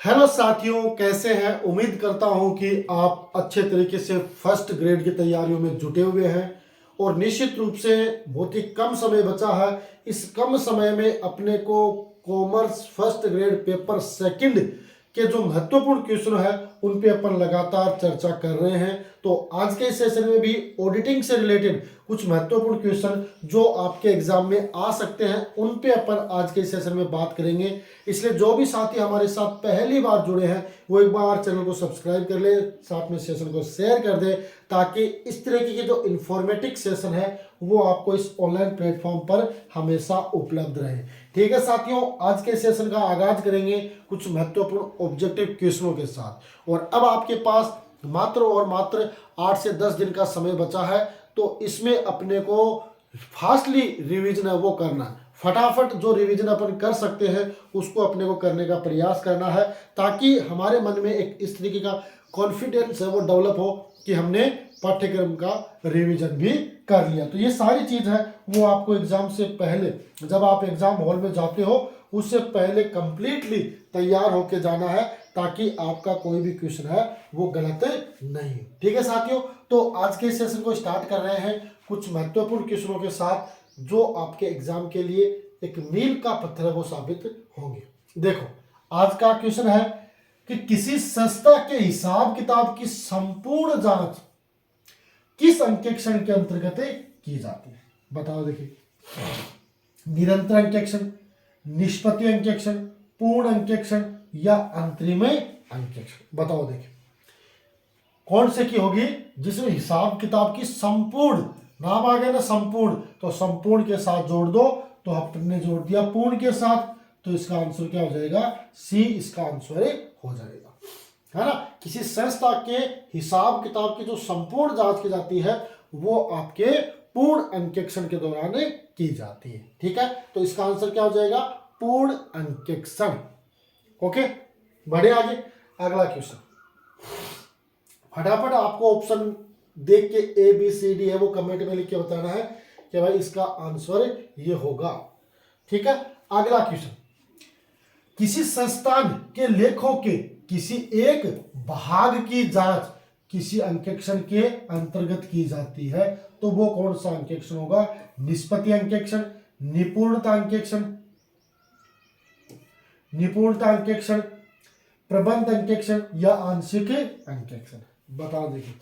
Hello साथियों, कैसे हैं। उम्मीद करता हूं कि आप अच्छे तरीके से फर्स्ट ग्रेड की तैयारियों में जुटे हुए हैं और निश्चित रूप से बहुत ही कम समय बचा है। इस कम समय में अपने को commerce first grade paper second के जो महत्वपूर्ण क्वेश्चन है उन पे अपन लगातार चर्चा कर रहे हैं। तो आज के सेशन में भी ऑडिटिंग से रिलेटेड कुछ महत्वपूर्ण क्वेश्चन जो आपके एग्जाम में आ सकते हैं उन पे अपन आज के सेशन में बात करेंगे। इसलिए जो भी साथी हमारे साथ पहली बार जुड़े हैं वो एक बार चैनल को सब्सक्राइब कर ले, साथ में सेशन को शेयर कर दे ताकि इस तरीके की जो इंफॉर्मेटिव सेशन है वो आपको इस ऑनलाइन प्लेटफॉर्म पर हमेशा उपलब्ध रहे। ठीक है साथियों, आज के सेशन का आगाज करेंगे कुछ महत्वपूर्ण ऑब्जेक्टिव क्वेश्चनों के साथ। और अब आपके पास मात्र और मात्र 8 से 10 दिन का समय बचा है, तो इसमें अपने को फास्टली रिवीजन है वो करना है। फटाफट जो रिवीजन अपन कर सकते हैं उसको अपने को करने का प्रयास करना है ताकि हमारे मन में एक इस तरीके का कॉन्फिडेंस है वो डेवलप हो कि हमने पाठ्यक्रम का रिवीजन भी कर लिया। तो ये सारी चीज है वो आपको एग्जाम से पहले, जब आप एग्जाम हॉल में जाते हो उससे पहले कंप्लीटली तैयार होके जाना है ताकि आपका कोई भी क्वेश्चन है वो गलत नहीं। ठीक है साथियों, तो आज के सेशन को स्टार्ट कर रहे हैं कुछ महत्वपूर्ण क्वेश्चनों के साथ जो आपके एग्जाम के लिए एक मील का पत्थर है वो साबित होंगे। देखो, आज का क्वेश्चन है कि किसी संस्था के हिसाब किताब की संपूर्ण जांच किस अंकेक्षण के अंतर्गत की जाती है। बताओ। देखिए, निरंतर अंकेक्षण, निष्पत्ति अंकेक्षण, पूर्ण अंकेक्षण या अंतरिम अंकेक्षण। बताओ। देखिए, कौन से की होगी जिसमें हिसाब किताब की संपूर्ण, नाम आ गया ना संपूर्ण, तो संपूर्ण के साथ जोड़ दो, तो हमने जोड़ दिया पूर्ण के साथ, तो इसका आंसर क्या हो जाएगा? सी इसका आंसर हो जाएगा, है ना। किसी संस्था के हिसाब किताब की जो संपूर्ण जांच की जाती है वो आपके पूर्ण अंकेक्षण के दौरान की जाती है। ठीक है, तो इसका आंसर क्या हो जाएगा? पूर्ण अंकेक्षण। ओके, बढ़े आगे। अगला क्वेश्चन, फटाफट आपको ऑप्शन देख के ए बी सी डी है वो कमेंट में लिख के बताना है कि भाई इसका आंसर ये होगा। ठीक है, अगला क्वेश्चन, किसी संस्थान के लेखों के किसी एक भाग की जांच किसी अंकेक्षण के अंतर्गत की जाती है, तो वो कौन सा अंकेक्षण होगा? निष्पत्ति अंकेक्षण, निपुणता अंकेक्षण, निपुणता अंकेक्षण, प्रबंध अंकेक्षण या आंशिक अंकेक्षण। बता। देखिए,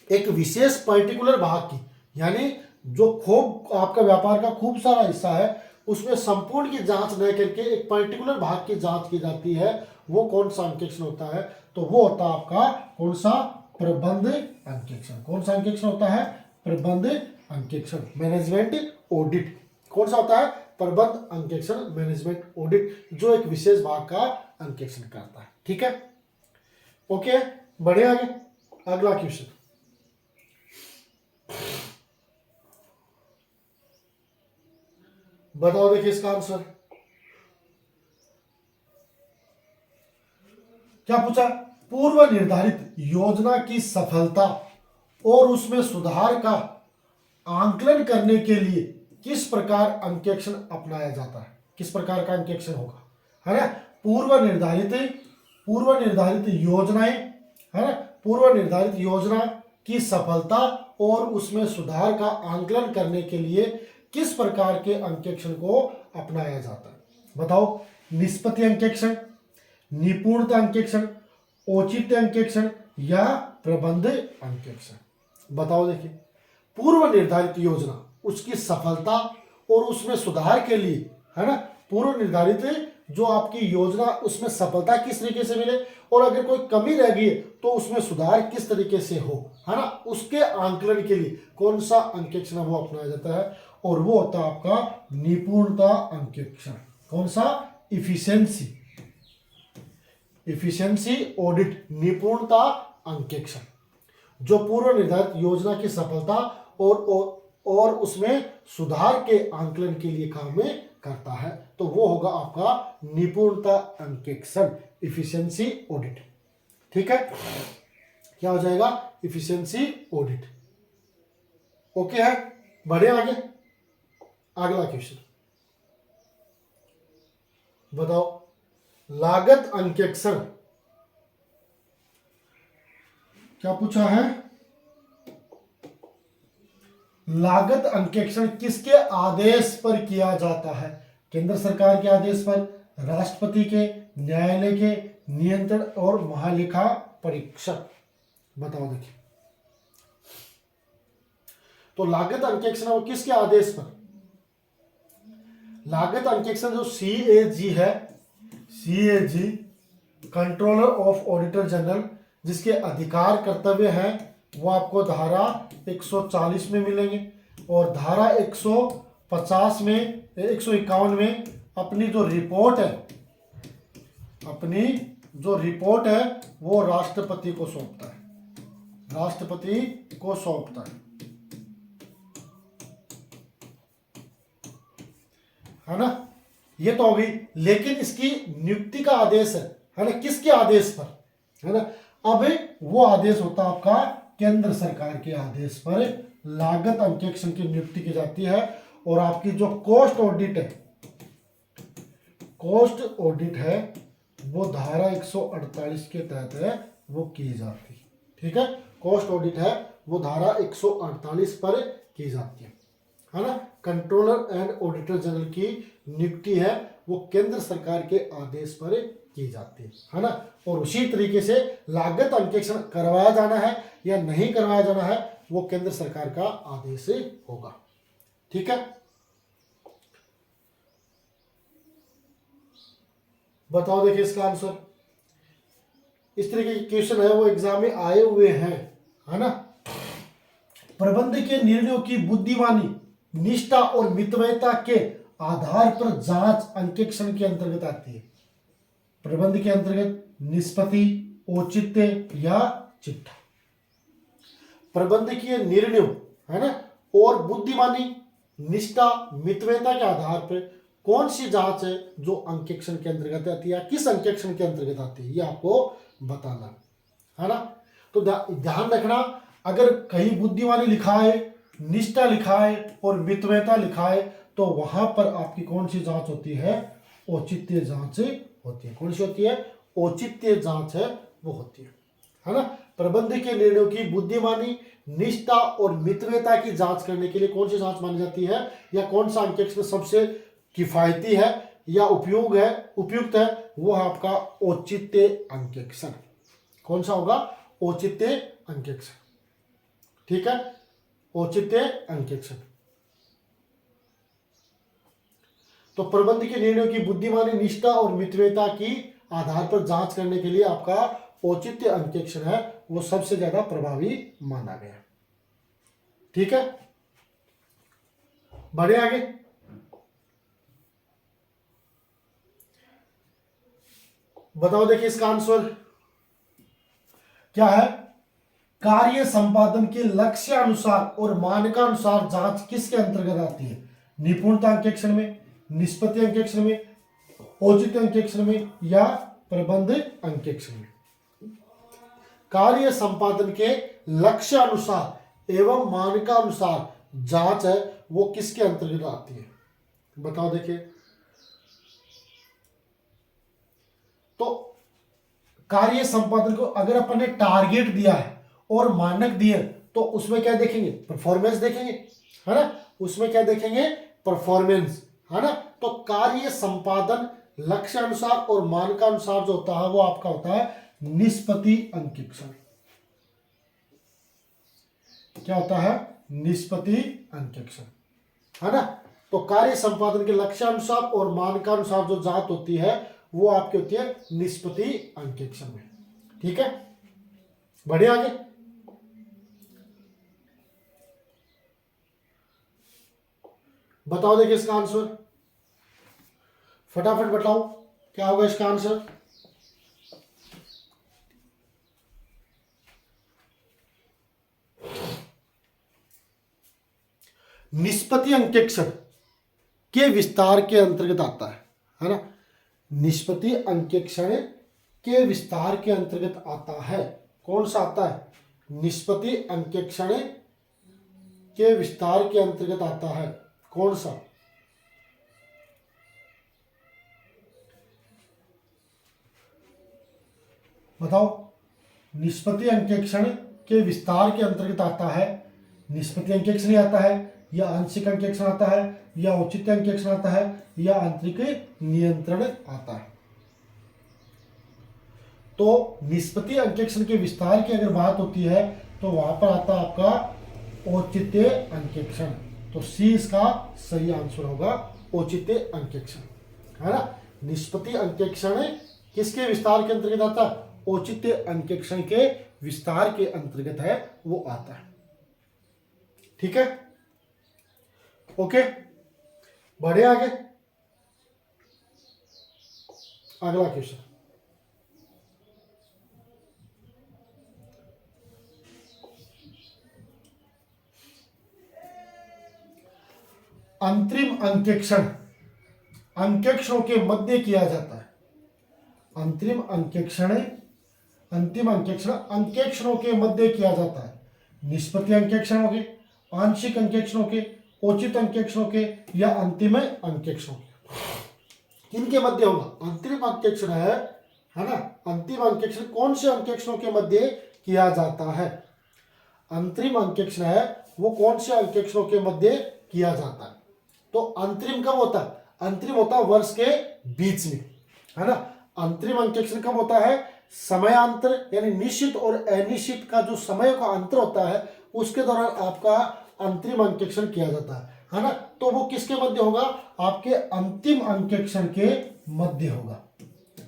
एक विशेष पर्टिकुलर भाग की, यानी जो खूब आपका व्यापार का खूब सारा हिस्सा है उसमें संपूर्ण की जांच न करके एक पर्टिकुलर भाग की जांच की जाती है, वो कौन सा अंकेक्षण होता है? तो वो होता है आपका कौन सा? प्रबंध अंकेक्षण। कौन सा अंकेक्षण होता है? प्रबंध अंकेक्षण, मैनेजमेंट ऑडिट। कौन सा होता है? प्रबंध अंकेक्षण, मैनेजमेंट ऑडिट, जो एक विशेष भाग का अंकेक्षण करता है। ठीक है, ओके, बढ़े आगे। अगला क्वेश्चन, बताओ। देखिए, इसका आंसर क्या पूछा? पूर्व निर्धारित योजना की सफलता और उसमें सुधार का आंकलन करने के लिए किस प्रकार अंकेक्षण अपनाया जाता है? किस प्रकार का अंकेक्षण होगा, है ना? पूर्व निर्धारित योजनाएं, है ना, पूर्व निर्धारित योजना की सफलता और उसमें सुधार का आंकलन करने के लिए किस प्रकार के अंकेक्षण को अपनाया जाता है? बताओ। निष्पत्ति अंकेक्षण, निपुणता अंकेक्षण, औचित्य अंकेक्षण या प्रबंध अंकेक्षण। बताओ। देखिए, पूर्व निर्धारित योजना, उसकी सफलता और उसमें सुधार के लिए, है ना, पूर्व निर्धारित जो आपकी योजना उसमें सफलता किस तरीके से मिले और अगर कोई कमी रह गई तो उसमें सुधार किस तरीके से हो, है ना, उसके आंकलन के लिए कौन सा अंकेक्षण वो अपनाया जाता है? और वो होता है आपका निपुणता अंकेक्षण। कौन सा? इफिशिएंसी, इफिशिएंसी ऑडिट, निपुणता अंकेक्षण, जो पूर्व निर्धारित योजना की सफलता और उसमें सुधार के आंकलन के लिए काम में करता है, तो वो होगा आपका निपुणता अंकेक्षण, इफिशिएंसी ऑडिट। ठीक है, क्या हो जाएगा? Efficiency audit. ओके है, बढ़े आगे। अगला क्वेश्चन, बताओ। लागत अंकेक्षण क्या पूछा है? लागत अंकेक्षण किसके आदेश पर किया जाता है? केंद्र सरकार के आदेश पर, राष्ट्रपति के, न्यायालय के, नियंत्रण और महालेखा परीक्षक। बताओ देखिए, तो लागत अंकेक्षण वो किसके आदेश पर? लागत अंकेक्षण जो CAG है, CAG controller of auditor general, जिसके अधिकार कर्तव्य हैं वो आपको धारा 140 में मिलेंगे, और धारा 150 में 151 में अपनी जो रिपोर्ट है वो राष्ट्रपति को सौंपता है ना। ये तो हो गई, लेकिन इसकी नियुक्ति का आदेश है ना, किसके आदेश पर, है ना। अब वो आदेश होता है आपका केंद्र सरकार के आदेश पर लागत अंकेक्षण की नियुक्ति की जाती है, और आपकी जो कॉस्ट ऑडिट है वो धारा 148 के तहत है वो की जाती है। ठीक है, कॉस्ट ऑडिट है वो धारा 148 पर की जाती है ना। कंट्रोलर एंड ऑडिटर जनरल की नियुक्ति है वो केंद्र सरकार के आदेश पर की जाती है ना। और उसी तरीके से लागत अंकेक्षण करवाया जाना है या नहीं करवाया जाना है वो केंद्र सरकार का आदेश होगा। ठीक है, बताओ देखिए इसका आंसर। इस तरीके के क्वेश्चन है वो एग्जाम में आए हुए हैं, है ना। प्रबंध के निर्णयों की बुद्धिमानी, निष्ठा और मितव्ययता के आधार पर जांच अंकेक्षण के अंतर्गत आती है। प्रबंध के अंतर्गत निष्पत्ति, औचित्य या चिट्ठा। प्रबंधकीय निर्णयों, है ना, और बुद्धिमानी, निष्ठा, मितव्ययता के आधार पर कौन सी जांच है जो अंकेक्षण के अंतर्गत आती है या किस अंकेक्षण के अंतर्गत आती है, ये आपको बताना है ना। तो ध्यान रखना, अगर कहीं बुद्धिमानी लिखा है, निष्ठा लिखा है और मितव्ययता लिखा है तो वहां पर आपकी कौन सी जांच होती है? औचित्य जांच होती है। कौन सी होती है? औचित्य जांच है वो होती है ना। प्रबंध के निर्णयों की बुद्धिमानी, निष्ठा और मितव्ययता की जांच करने के लिए कौन सी जांच मानी जाती है, या कौन सा अंकेक्षण सबसे किफायती है या उपयुक्त है, वो है आपका औचित्य अंकेक्षण। कौन सा होगा? औचित्य अंकेक्षण। ठीक है, औचित्य अंकेक्षण। तो प्रबंध के निर्णयों की बुद्धिमानी, निष्ठा और मितव्ययता की आधार पर जांच करने के लिए आपका औचित्य अंकेक्षण है वो सबसे ज्यादा प्रभावी माना गया। ठीक है, बढ़े आगे। बताओ देखिए इसका आंसर क्या है? कार्य संपादन के लक्ष्य अनुसार और मानकानुसार जांच किसके अंतर्गत आती है? निपुणता अंकेक्षण में, निष्पत्ति अंकेक्षण में, औचित्य अंकेक्षण में या प्रबंध अंकेक्षण में? कार्य संपादन के लक्ष्य अनुसार एवं मानकानुसार जांच है वो किसके अंतर्गत आती है? बताओ देखिए। तो कार्य संपादन को अगर अपन ने टारगेट दिया है और मानक दिए तो उसमें क्या देखेंगे? परफॉर्मेंस देखेंगे, है ना। उसमें क्या देखेंगे? परफॉर्मेंस, है ना। तो कार्य संपादन लक्ष्य अनुसार और मानकानुसार जो होता है वो आपका होता है निष्पत्ति अंकेक्षण। क्या होता है? निष्पत्ति अंकेक्षण, है ना। तो कार्य संपादन के लक्ष्यानुसार और मानकानुसार जो जांच होती है वो आपकी होती है निष्पत्ति अंकेक्षण में। ठीक है, बढ़िया आगे। बताओ देखिए इसका आंसर, फटाफट बताओ क्या होगा इसका आंसर। निष्पत्ति अंकेक्षण के विस्तार के अंतर्गत आता है ना। निष्पत्ति अंकेक्षण के विस्तार के अंतर्गत आता है। कौन सा आता है? निष्पत्ति अंकेक्षण के विस्तार के अंतर्गत आता है। कौन सा? बताओ, निष्पत्ति अंकेक्षण के विस्तार के अंतर्गत आता है निष्पत्ति अंकेक्षण ही आता है, या आंशिक अंकेक्षण आता है, या औचित्य अंकेक्षण आता है, या आंतरिक नियंत्रण आता है। तो निष्पत्ति अंकेक्षण के विस्तार की अगर बात होती है तो वहां पर आता है आपका औचित्य अंकेक्षण। तो सी इसका सही आंसर होगा, औचित्य अंकेक्षण, है ना। निष्पत्ति अंकेक्षण किसके विस्तार के अंतर्गत आता है? औचित्य अंकेक्षण के विस्तार के अंतर्गत है वो आता है। ठीक है, ओके, बढ़े आगे। अगला क्वेश्चन, अंतरिम अंकेक्षण अंकेक्षणों के मध्य किया जाता है। अंतरिम अंकेक्षण अंतिम अंकेक्षण अंकेक्षणों के मध्य किया जाता है। निष्पत्ति अंकेक्षण हो गए, आंशिक अंकेक्षणों के, औचित्य अंकेक्षणों के, या अंतिम अंकेक्षणों के। किनके मध्य होगा? अंतरिम अंकेक्षण है ना। अंतिम अंकेक्षण कौन से अंकेक्षणों के मध्य किया जाता है? अंतरिम अंकेक्षण है वो कौन से अंकेक्षणों के मध्य किया जाता है? तो अंतरिम कब होता है? अंतरिम होता है वर्ष के बीच में, है ना। अंतरिम अंकेक्षण कब होता है? समयांतर, यानी निश्चित और अनिश्चित का जो समय का अंतर होता है उसके दौरान आपका अंतरिम अंकेक्षण किया जाता है ना। तो वो किसके मध्य होगा? आपके अंतिम अंकेक्षण के मध्य होगा,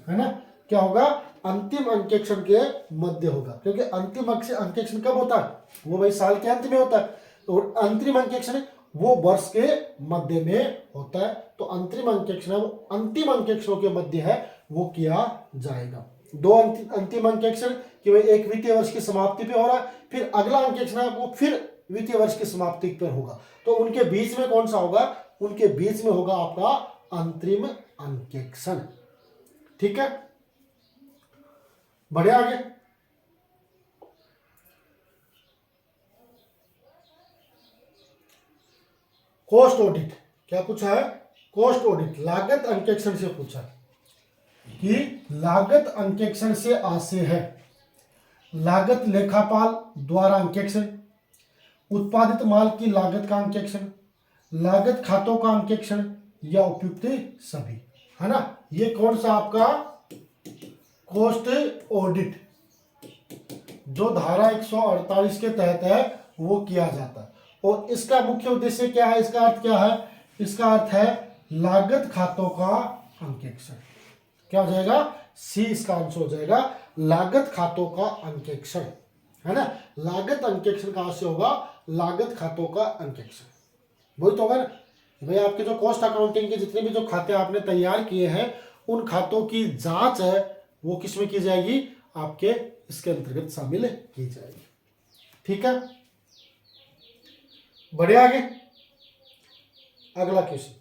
है ना। क्या होगा? अंतिम अंकेक्षण के मध्य होगा, क्योंकि अंतिम अंकेक्षण कब होता है? वो भाई साल के अंत में होता है, और अंतरिम अंकेक्षण वो वर्ष के मध्य में होता है। तो अंतरिम अंकेक्षण वो अंतिम अंकेक्षणों के मध्य है, वो किया जाएगा। दो अंतिम अंकेक्षण कि भाई एक वित्तीय वर्ष की समाप्ति पे हो रहा है, फिर अगला अंकेक्षण है वो फिर वित्तीय वर्ष की समाप्ति पर होगा। तो उनके बीच में कौन सा होगा? उनके बीच में होगा आपका अंतरिम अंकेक्षण। ठीक है, बढ़े आगे। कॉस्ट ऑडिट क्या पूछा है? कॉस्ट ऑडिट लागत अंकेक्षण से पूछा कि लागत अंकेक्षण से आशय है लागत लेखापाल द्वारा अंकेक्षण, उत्पादित माल की लागत का अंकेक्षण, लागत खातों का अंकेक्षण, या उपयुक्त सभी, है ना। ये कौन सा आपका कॉस्ट ऑडिट जो धारा 148 के तहत है वो किया जाता है। और इसका मुख्य उद्देश्य क्या है? इसका अर्थ क्या है? इसका अर्थ है लागत खातों का अंकेक्षण। क्या हो जाएगा? सी इसका आंसर हो जाएगा, लागत खातों का अंकेक्षण, है ना। लागत अंकेक्षण कहां से होगा? लागत खातों का अंकेक्षण। वही तो होगा ना भाई, आपके जो कॉस्ट अकाउंटिंग के जितने भी जो खाते आपने तैयार किए हैं उन खातों की जांच है वो किसमें की जाएगी? आपके इसके अंतर्गत शामिल की जाएगी। ठीक है, बढ़े आगे। अगला क्वेश्चन,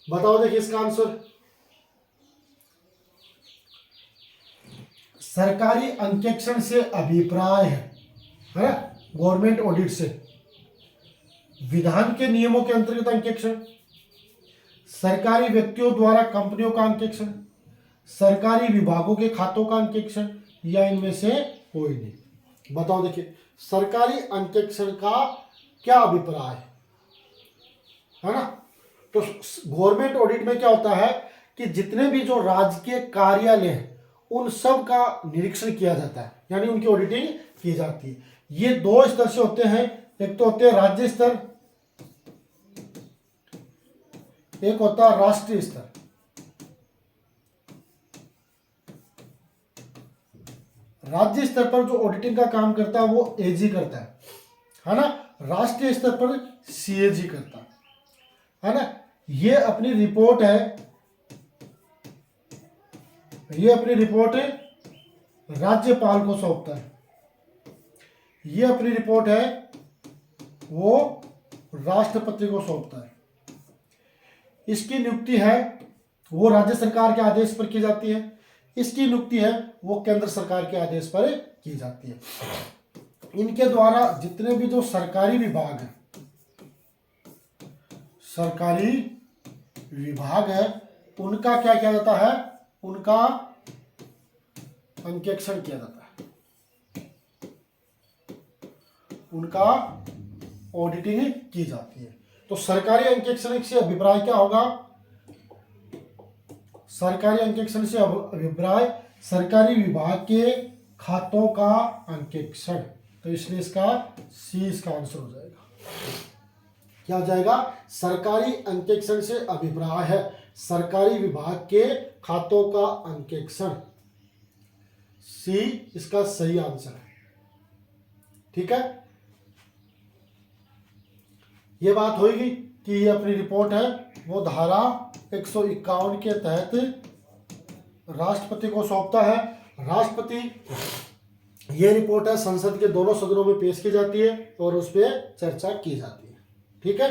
बताओ, देखिए इसका आंसर। सरकारी अंकेक्षण से अभिप्राय है ना, गवर्नमेंट ऑडिट से विधान के नियमों के अंतर्गत अंकेक्षण, सरकारी व्यक्तियों द्वारा कंपनियों का अंकेक्षण, सरकारी विभागों के खातों का अंकेक्षण, या इनमें से कोई नहीं। बताओ, देखिए सरकारी अंकेक्षण का क्या अभिप्राय है ना। तो गवर्नमेंट ऑडिट में क्या होता है कि जितने भी जो राजकीय कार्यालय हैं उन सब का निरीक्षण किया जाता है, यानी उनकी ऑडिटिंग की जाती है। ये दो स्तर से होते हैं, एक तो होते हैं राज्य स्तर, एक होता है राष्ट्रीय स्तर। राज्य स्तर पर जो ऑडिटिंग का काम करता है वो एजी करता है ना। राष्ट्रीय स्तर पर सीएजी करता है ना। ये अपनी रिपोर्ट है, ये अपनी रिपोर्ट राज्यपाल को सौंपता है। ये अपनी रिपोर्ट है वो राष्ट्रपति को सौंपता है। इसकी नियुक्ति है वो राज्य सरकार के आदेश पर की जाती है, इसकी नियुक्ति है वो केंद्र सरकार के आदेश पर की जाती है। इनके द्वारा जितने भी जो सरकारी विभाग है, सरकारी विभाग है उनका क्या किया जाता है, उनका अंकेक्षण किया जाता है, उनका ऑडिटिंग की जाती है। तो सरकारी अंकेक्षण से अभिप्राय क्या होगा, सरकारी अंकेक्षण से अभिप्राय सरकारी विभाग के खातों का अंकेक्षण। तो इसलिए इसका सी इसका आंसर हो जाएगा। क्या हो जाएगा, सरकारी अंकेक्षण से अभिप्राय है सरकारी विभाग के खातों का अंकेक्षण। सी इसका सही आंसर है। ठीक है, ये बात होगी कि ये अपनी रिपोर्ट है वो धारा 151 के तहत राष्ट्रपति को सौंपता है। राष्ट्रपति, ये रिपोर्ट है संसद के दोनों सदनों में पेश की जाती है और उस पर चर्चा की जाती है। ठीक है,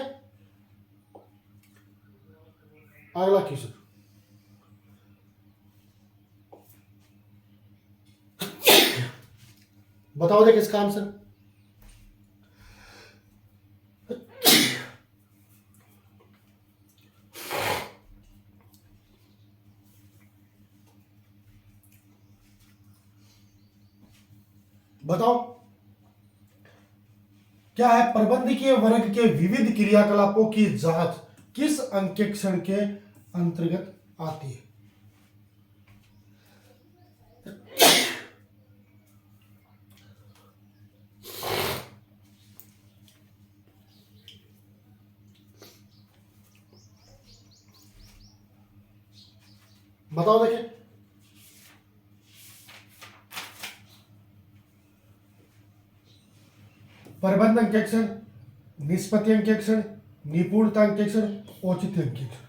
अगला क्वेश्चन, बताओ देखिए इसका आंसर। बताओ क्या है, प्रबंधकीय वर्ग के विविध क्रियाकलापों की जांच किस अंकेक्षण के अंतर्गत आती है। बताओ देखिए, प्रबंध अंकेक्षण, निष्पत्ति अंकेक्षण, निपुणता अंकेक्षण, औचित्य अंकेक्षण।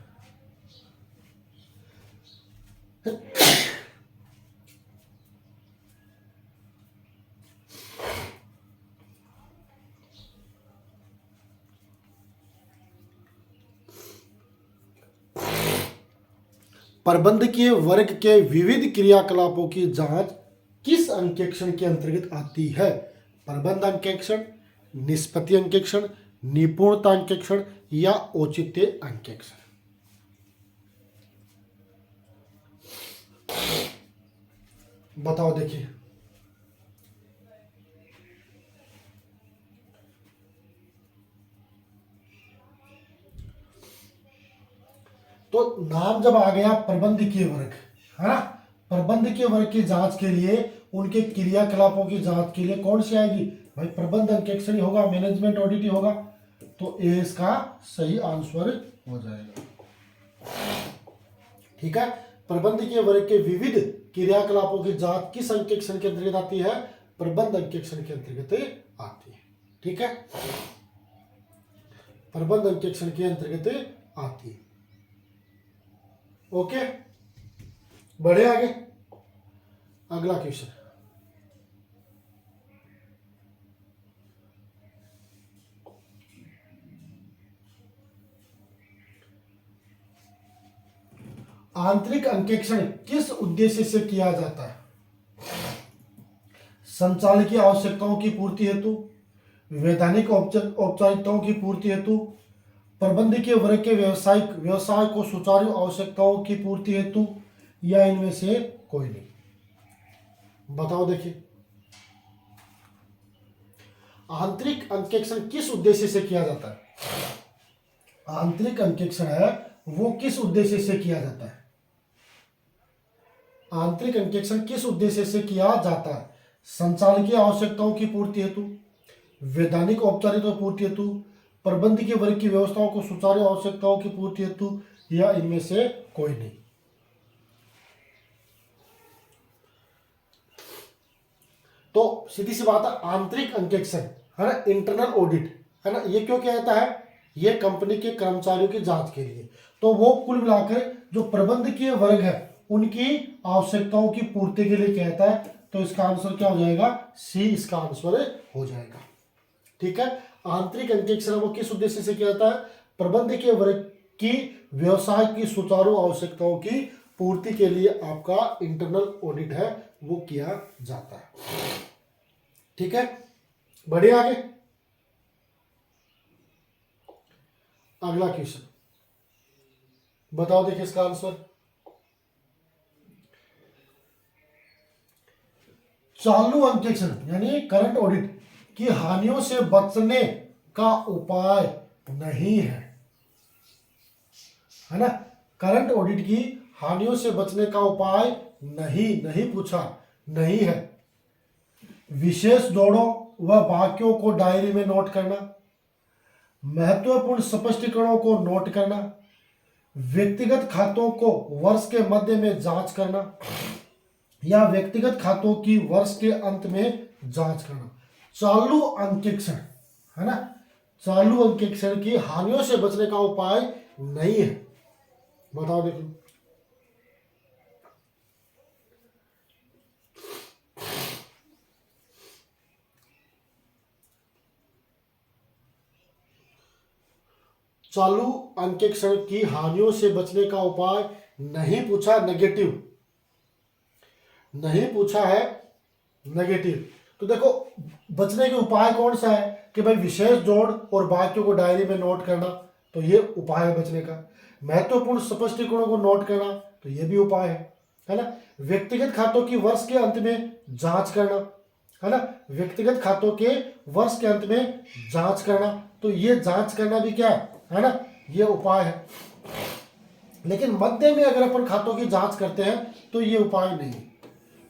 प्रबंधकीय वर्ग के विविध क्रियाकलापों की जांच किस अंकेक्षण के अंतर्गत आती है। प्रबंध अंकेक्षण, निष्पत्ति अंकेक्षण, निपुणता अंकेक्षण या औचित्य अंकेक्षण। बताओ देखिए, तो नाम जब आ गया प्रबंधकीय वर्ग, है ना, प्रबंधकीय वर्ग की जांच के लिए, उनके क्रियाकलापों की जांच के लिए कौन सी आएगी भाई, प्रबंध अंकेक्षण ही होगा, मैनेजमेंट ऑडिट ही होगा। तो ए इसका सही आंसर हो जाएगा। ठीक है, प्रबंधकीय वर्ग के विविध क्रियाकलापों की जांच किस अंकेक्षण के अंतर्गत आती है, प्रबंध अंकेक्षण के अंतर्गत आती है। ठीक है, प्रबंध अंकेक्षण के अंतर्गत आती है। ओके, बढ़े आगे, अगला क्वेश्चन, आंतरिक अंकेक्षण किस उद्देश्य से किया जाता है। संचालकीय आवश्यकताओं की पूर्ति हेतु, वैधानिक औपचारिकताओं की पूर्ति हेतु, प्रबंधकीय वर्ग के व्यवसाय को सुचारू आवश्यकताओं की पूर्ति हेतु, या इनमें से कोई नहीं। बताओ देखिए, आंतरिक अंकेक्षण किस उद्देश्य से किया जाता है। आंतरिक अंकेक्षण है वो किस उद्देश्य से किया जाता है, आंतरिक अंकेक्षण किस उद्देश्य से किया जाता है। संचालकीय आवश्यकताओं की पूर्ति हेतु, वैधानिक औपचारिकता पूर्ति हेतु, प्रबंधकीय वर्ग की व्यवस्थाओं को सुचारू आवश्यकताओं की पूर्ति हेतु, या इनमें से कोई नहीं। तो सीधी सी बात है, आंतरिक अंकेक्षण है ना, इंटरनल ऑडिट है ना, ये क्यों किया जाता है, ये कंपनी के कर्मचारियों की जांच के लिए। तो वो कुल मिलाकर जो प्रबंधकीय वर्ग है उनकी आवश्यकताओं की पूर्ति के लिए कहता है। तो इसका आंसर क्या हो जाएगा, सी इसका आंसर हो जाएगा। ठीक है, आंतरिक अंकेक्षण वो किस उद्देश्य से किया जाता है, प्रबंधकीय वर्ग की व्यवसाय की सुचारू आवश्यकताओं की पूर्ति के लिए आपका इंटरनल ऑडिट है वो किया जाता है। ठीक है, बढ़े आगे, अगला क्वेश्चन, बताओ देखिए इसका आंसर। चालू अंकेक्षण यानी करंट ऑडिट की हानियों से बचने का उपाय नहीं है ना। करंट ऑडिट की हानियों से बचने का उपाय नहीं पूछा, नहीं है। विशेष जोड़ों व वाक्यों को डायरी में नोट करना, महत्वपूर्ण स्पष्टीकरणों को नोट करना, व्यक्तिगत खातों को वर्ष के मध्य में जांच करना या व्यक्तिगत खातों की वर्ष के अंत में जांच करना। चालू अंकेक्षण है ना, चालू अंकेक्षण की हानियों से बचने का उपाय नहीं है। बताओ देखो। चालू अंकेक्षण की हानियों से बचने का उपाय नहीं पूछा, नेगेटिव नहीं पूछा है, नेगेटिव। तो देखो बचने के उपाय कौन सा है कि भाई विशेष जोड़ और वाक्यों को डायरी में नोट करना, तो ये उपाय है बचने का। महत्वपूर्ण स्पष्टीकरणों को नोट करना, तो ये भी उपाय है ना। व्यक्तिगत खातों की वर्ष के अंत में जांच करना, है ना, व्यक्तिगत खातों के वर्ष के अंत में जांच करना, तो ये जांच करना भी क्या है ना, ये उपाय है। लेकिन मध्य में अगर अपन खातों की जांच करते हैं तो ये उपाय नहीं।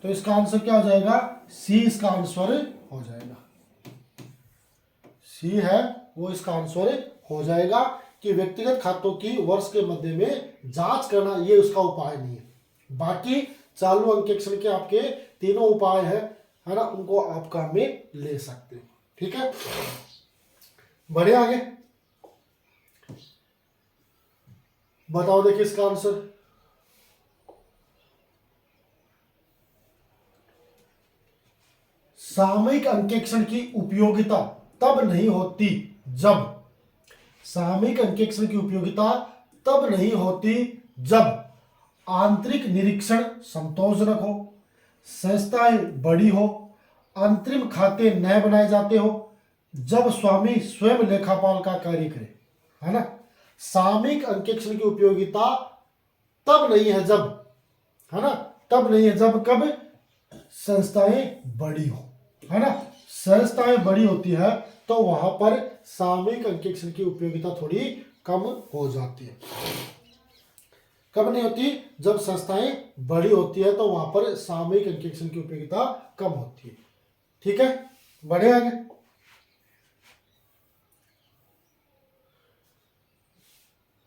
तो इसका आंसर क्या हो जाएगा, सी इसका आंसर हो जाएगा। सी है वो इसका आंसर हो जाएगा कि व्यक्तिगत खातों की वर्ष के मध्य में जांच करना ये उसका उपाय नहीं है। बाकी चालू अंकेक्षण के आपके तीनों उपाय है ना, उनको आप काम में ले सकते हो। ठीक है, बढ़े आगे। बताओ देखिए इसका आंसर। सामयिक अंकेक्षण की उपयोगिता तब नहीं होती जब, सामयिक अंकेक्षण की उपयोगिता तब नहीं होती जब आंतरिक निरीक्षण संतोषजनक हो, संस्थाएं बड़ी हो, अंतरिम खाते नए बनाए जाते हो, जब स्वामी स्वयं लेखापाल का कार्य करे, है ना। सामयिक अंकेक्षण की उपयोगिता तब नहीं है जब, है ना, तब नहीं है जब कब संस्थाएं बड़ी हो, है ना। संस्थाएं बड़ी होती है तो वहां पर सामयिक अंकेक्षण की उपयोगिता थोड़ी कम हो जाती है। कब नहीं होती, जब संस्थाएं बड़ी होती है तो वहां पर सामयिक अंकेक्षण की उपयोगिता कम होती है। ठीक है, बढ़े आगे।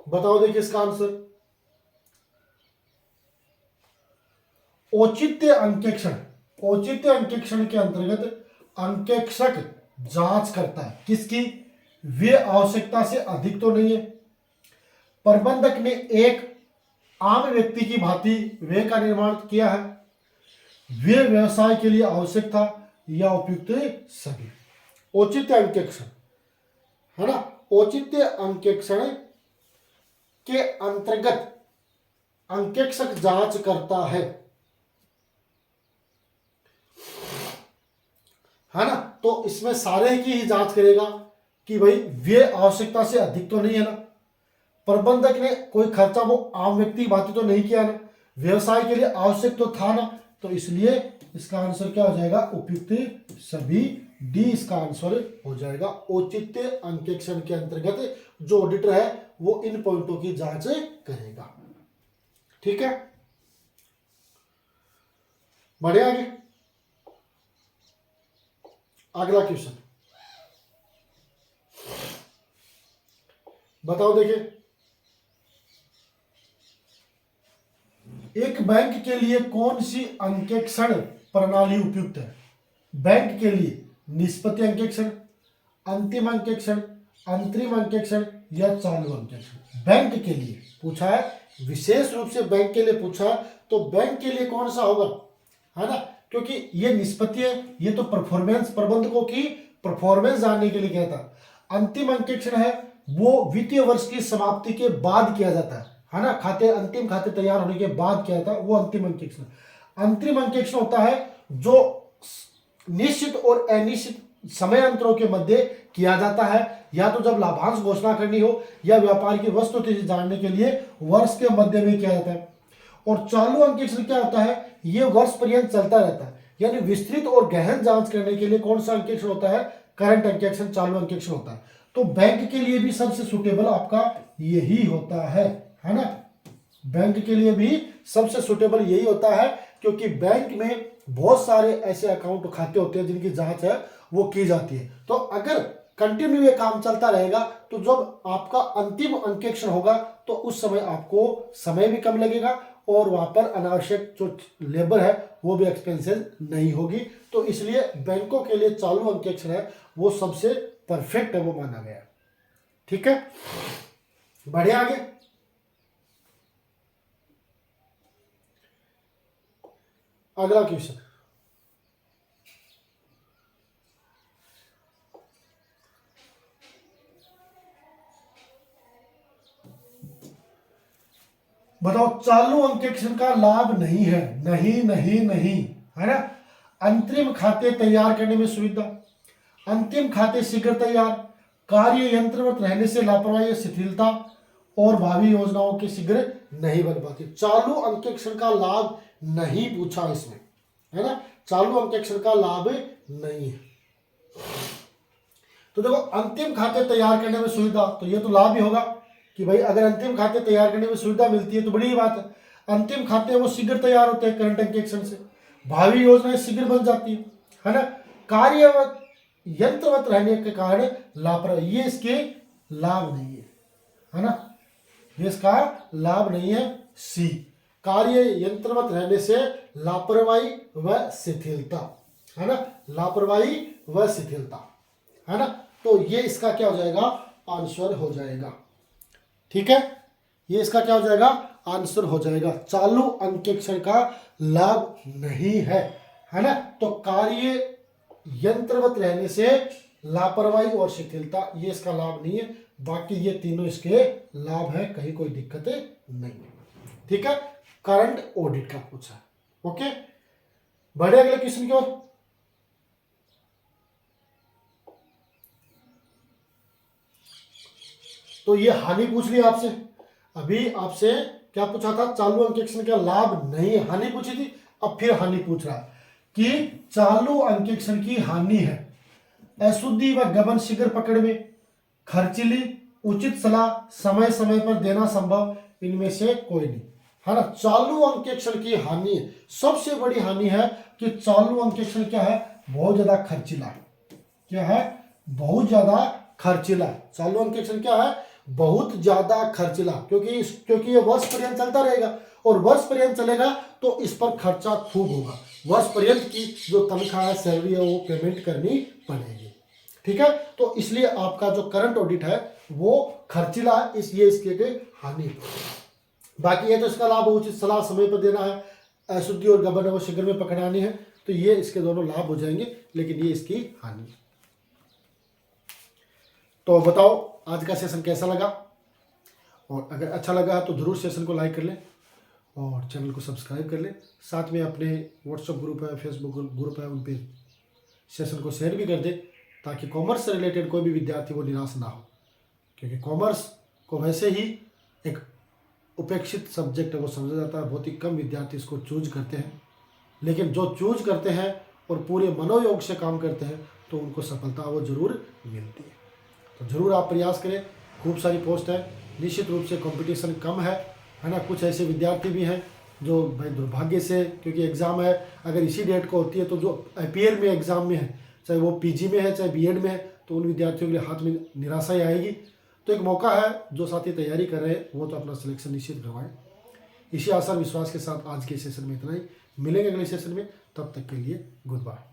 बताओ देखिए इसका आंसर। औचित्य अंकेक्षण, औचित्य अंकेक्षण के अंतर्गत अंकेक्षक जांच करता है किसकी, वे आवश्यकता से अधिक तो नहीं है, प्रबंधक ने एक आम व्यक्ति की भांति वे का निर्माण किया है, वे व्यवसाय के लिए आवश्यक था या उपयुक्त सभी। औचित्य अंकेक्षण है ना, औचित्य अंकेक्षण के अंतर्गत अंकेक्षक जांच करता है ना। तो इसमें सारे की ही जांच करेगा कि भाई वे आवश्यकता से अधिक तो नहीं है ना, प्रबंधक ने कोई खर्चा वो आम व्यक्ति की भांति तो नहीं किया ना, व्यवसाय के लिए आवश्यक तो था ना, तो इसलिए इसका आंसर क्या हो जाएगा, उपयुक्त सभी, डी इसका आंसर हो जाएगा। औचित्य अंकेक्षण के अंतर्गत जो ऑडिटर है वो इन पॉइंटों की जांच करेगा। ठीक है, बढ़े आगे। अगला क्वेश्चन बताओ देखिए। एक बैंक के लिए कौन सी अंकेक्षण प्रणाली उपयुक्त है। बैंक के लिए निष्पत्ति अंकेक्षण, अंतिम अंकेक्षण, अंतरिम अंकेक्षण या चालू अंकेक्षण। बैंक के लिए पूछा है, विशेष रूप से बैंक के लिए पूछा है, तो बैंक के लिए कौन सा होगा, है ना, क्योंकि ये निष्पत्ति है, ये तो परफॉर्मेंस, प्रबंधकों की परफॉर्मेंस जानने के लिए कहता है। अंतिम अंकेक्षण है वो वित्तीय वर्ष की समाप्ति के बाद किया जाता है ना, खाते, अंतिम खाते तैयार होने के बाद किया जाता है, वो अंतिम अंकेक्षण। अंतरिम अंकेक्षण होता है जो निश्चित और अनिश्चित समय अंतरों के मध्य किया जाता है, या तो जब लाभांश घोषणा करनी हो या व्यापार की वस्तुस्थिति जानने के लिए वर्ष के मध्य में किया जाता है। और चालू अंकेक्षण क्या होता है, ये वर्ष पर्यंत चलता रहता है, यानी विस्तृत और गहन जांच करने के लिए कौन सा अंकेक्षण होता है, करंट अंकेक्षण, चालू अंकेक्षण होता है। तो बैंक के लिए भी सबसे सुटेबल आपका यही होता है ना। बैंक के लिए भी सबसे सुटेबल यही होता है, क्योंकि बैंक में बहुत सारे ऐसे अकाउंट खाते होते हैं जिनकी जांच है वो की जाती है। तो अगर कंटिन्यू ये काम चलता रहेगा तो जब आपका अंतिम अंकेक्षण होगा तो उस समय आपको समय भी कम लगेगा और वहां पर अनावश्यक जो लेबर है वो भी एक्सपेंसिव नहीं होगी। तो इसलिए बैंकों के लिए चालू अंकेक्षण है वो सबसे परफेक्ट है, वो माना गया। ठीक है, बढ़े आगे। अगला क्वेश्चन, बताओ चालू अंकेक्षण का लाभ नहीं है, नहीं नहीं नहीं, है ना। अंतरिम खाते तैयार करने में सुविधा, अंतिम खाते शीघ्र तैयार, कार्य यंत्रवत रहने से लापरवाही, शिथिलता और भावी योजनाओं की शीघ्र नहीं बन पाती। चालू अंकेक्षण का लाभ नहीं पूछा इसमें, है ना। चालू अंकेक्षण का लाभ नहीं है। तो देखो अंतिम खाते तैयार करने में सुविधा, तो ये तो लाभ ही होगा कि भाई अगर अंतिम खाते तैयार करने में सुविधा मिलती है तो बड़ी बात है। अंतिम खाते वो शीघ्र तैयार होते हैं करंट अंकेक्षण से, भावी योजनाएं शीघ्र बन जाती है ना। कार्य यंत्रवत रहने के कारण लापरवाही, ये इसके लाभ नहीं है ना, ये इसका लाभ नहीं है। सी, कार्य यंत्रवत रहने से लापरवाही व शिथिलता, है ना, लापरवाही व शिथिलता, है ना। तो ये इसका क्या हो जाएगा, आंसर हो जाएगा। ठीक है, ये इसका क्या हो जाएगा, आंसर हो जाएगा। चालू अंकेक्षण का लाभ नहीं है ना। तो कार्य यंत्रवत रहने से लापरवाही और शिथिलता, ये इसका लाभ नहीं है। बाकी ये तीनों इसके लाभ है, कहीं कोई दिक्कत नहीं है। ठीक है, करंट ऑडिट का पूछा है। ओके, बढ़े अगले क्वेश्चन की ओर। तो ये हानि पूछ ली आपसे, अभी आपसे क्या पूछा था, चालू अंकेक्षण का लाभ नहीं है, हानि पूछी थी। अब फिर हानि पूछ रहा है कि चालू अंकेक्षण की हानि है अशुद्धि व गबन शीघ्र पकड़ में, खर्चीली, उचित सलाह समय समय पर देना संभव, इनमें से कोई नहीं, है ना। चालू अंकेक्षण की हानि है, सबसे बड़ी हानि है कि चालू अंकेक्षण क्या है, बहुत ज्यादा खर्चीला। क्या है, बहुत ज्यादा खर्चीला। चालू अंकेक्षण क्या है, बहुत ज्यादा खर्चीला, क्योंकि ये वर्ष पर्यंत चलता रहेगा और वर्ष पर्यंत चलेगा तो इस पर खर्चा खूब होगा। वर्ष पर्यंत की जो तनख्वाह है, सैलरी है, वो पेमेंट करनी पड़ेगी। ठीक है, तो इसलिए आपका जो करंट ऑडिट है वो खर्चीला है, इसलिए इसके हानि। बाकी ये तो इसका लाभ, उचित सलाह समय पर देना है, अशुद्धि और गबन वो शीघ्र में पकड़ानी है, तो ये इसके दोनों लाभ हो जाएंगे, लेकिन ये इसकी हानि। तो बताओ आज का सेशन कैसा लगा, और अगर अच्छा लगा तो जरूर सेशन को लाइक कर लें और चैनल को सब्सक्राइब कर लें। साथ में अपने व्हाट्सएप ग्रुप है, फेसबुक ग्रुप है, उन पे सेशन को शेयर भी कर दें, ताकि कॉमर्स से रिलेटेड कोई भी विद्यार्थी वो निराश ना हो, क्योंकि कॉमर्स को वैसे ही एक उपेक्षित सब्जेक्ट है, वो समझा जाता है। बहुत ही कम विद्यार्थी इसको चूज करते हैं, लेकिन जो चूज करते हैं और पूरे मनोयोग से काम करते हैं तो उनको सफलता वो जरूर मिलती है। तो जरूर आप प्रयास करें, खूब सारी पोस्ट है, निश्चित रूप से कंपटीशन कम है ना। कुछ ऐसे विद्यार्थी भी हैं जो भाई दुर्भाग्य से, क्योंकि एग्ज़ाम है अगर इसी डेट को होती है तो जो IPL में एग्ज़ाम में है, चाहे वो PG में है चाहे B.Ed में है, तो उन विद्यार्थियों के लिए हाथ में निराशा ही आएगी। तो एक मौका है, जो साथी तैयारी कर रहे हैं वो तो अपना सिलेक्शन निश्चित करवाएं। इसी आशा विश्वास के साथ आज के सेशन में इतना ही, मिलेंगे अगले सेशन में, तब तक के लिए गुड बाय।